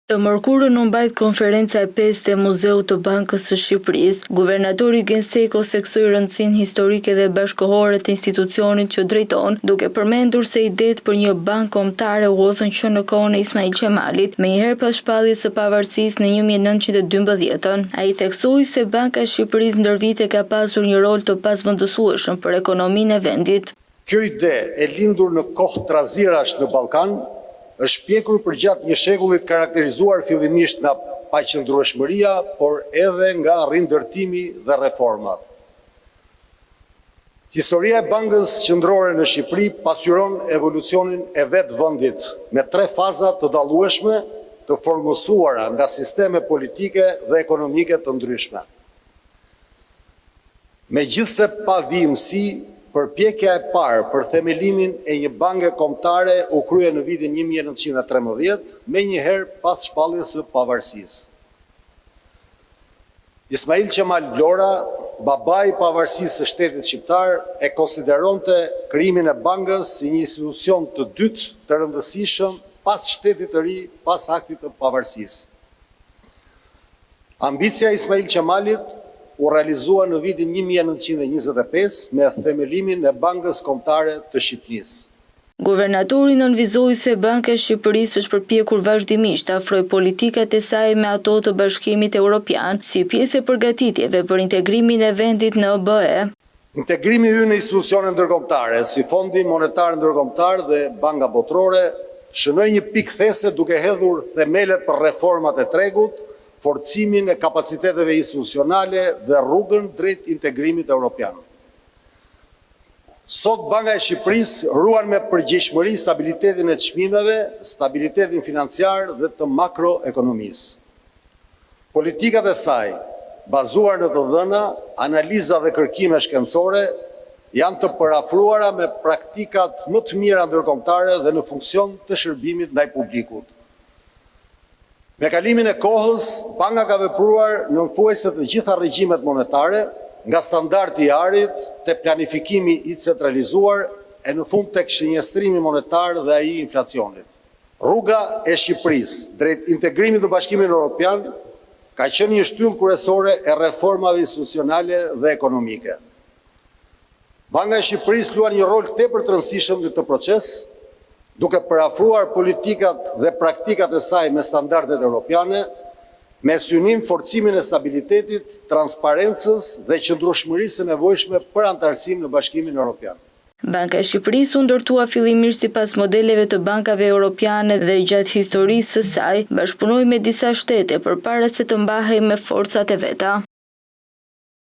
Të mërkurën u mbajt konferenca e 5 e Muzeut të Bankës së Shqipërisë. Guvernatori Genseko theksoi rëndësinë historike dhe bashkëkohore të institucionit që drejton, duke përmendur se idetë për një bankë kombëtare u hodhën që në kohën e Ismail Qemalit, menjëherë pas shpalljes së pavarësisë në 1912. Ai theksoi se Banka e Shqipërisë ndër vite ka pasur një rol të pasvendësueshëm për ekonominë e vendit. Kjo ide e lindur në kohë trazirash në Ballkan është pjekur përgjatë një shekullit karakterizuar fillimisht nga paqëndrueshmëria, por edhe nga rindërtimi dhe reformat. Historia e Bankës Qendrore në Shqipëri pasqyron evolucionin e vetë vendit me 3 faza të dallueshme të formësuara nga sisteme politike dhe ekonomike të ndryshme. Megjithse pa vijimësi, përpjekja e parë për themelimin e një banke kombëtare u krye në vitin 1913, menjëherë pas shpalljes së pavarësisë. Ismail Qemal Vlora, babai i pavarësisë së shtetit shqiptar, e konsideronte krijimin e bankës si një institucion të dytë të rëndësishëm pas shtetit të ri, pas aktit të pavarësisë. Ambicia e Ismail Qemalit u realizua në vitin 1925 me themelimin e Bankës Kombëtare të Shqipërisë. Guvernatori nënvizoi se Banka e Shqipërisë është përpjekur vazhdimisht të afrojë politikat e saj me ato të Bashkimit Evropian si pjesë e përgatitjeve për integrimin e vendit në OBE. Integrimi ynë në institucione ndërkombëtare, si Fondi Monetar Ndërkombëtar dhe Banka Botërore, shënoi një pikë these duke hedhur themelet për reformat e tregut, forcimin e kapaciteteve institucionale dhe rrugën drejt integrimit evropian. Sot Banka e Shqipërisë ruan me përgjegjshmëri stabilitetin e çmimeve, stabilitetin financiar dhe të makroekonomisë. Politikat e saj, bazuar në të dhëna, analiza dhe kërkime shkencore, janë të përafruara me praktikat më të mira ndërkombëtare dhe në funksion të shërbimit ndaj publikut. Me kalimin e kohës, banka ka vepruar nënfuese të gjitha regjimet monetare, nga standardi i arit, te planifikimi i centralizuar, e në fund tek shënjestrimi monetar dhe ai i inflacionit. Rruga e Shqipërisë drejt integrimit në Bashkimin Evropian ka qenë një shtyllë kryesore e reformave institucionale dhe ekonomike. Banka e Shqipërisë luan një rol tepër të rëndësishëm në këtë proces, duke përafruar politikat dhe praktikat e saj me standardet europiane, me synim forcimin e stabilitetit, transparencës dhe qëndrueshmërisë së nevojshme për anëtarësim në Bashkimin Evropian. Banka e Shqipërisë u ndërtua fillimisht sipas modeleve të bankave europiane dhe gjatë historisë së saj bashkëpunoi me disa shtete përpara se të mbahej me forcat e veta.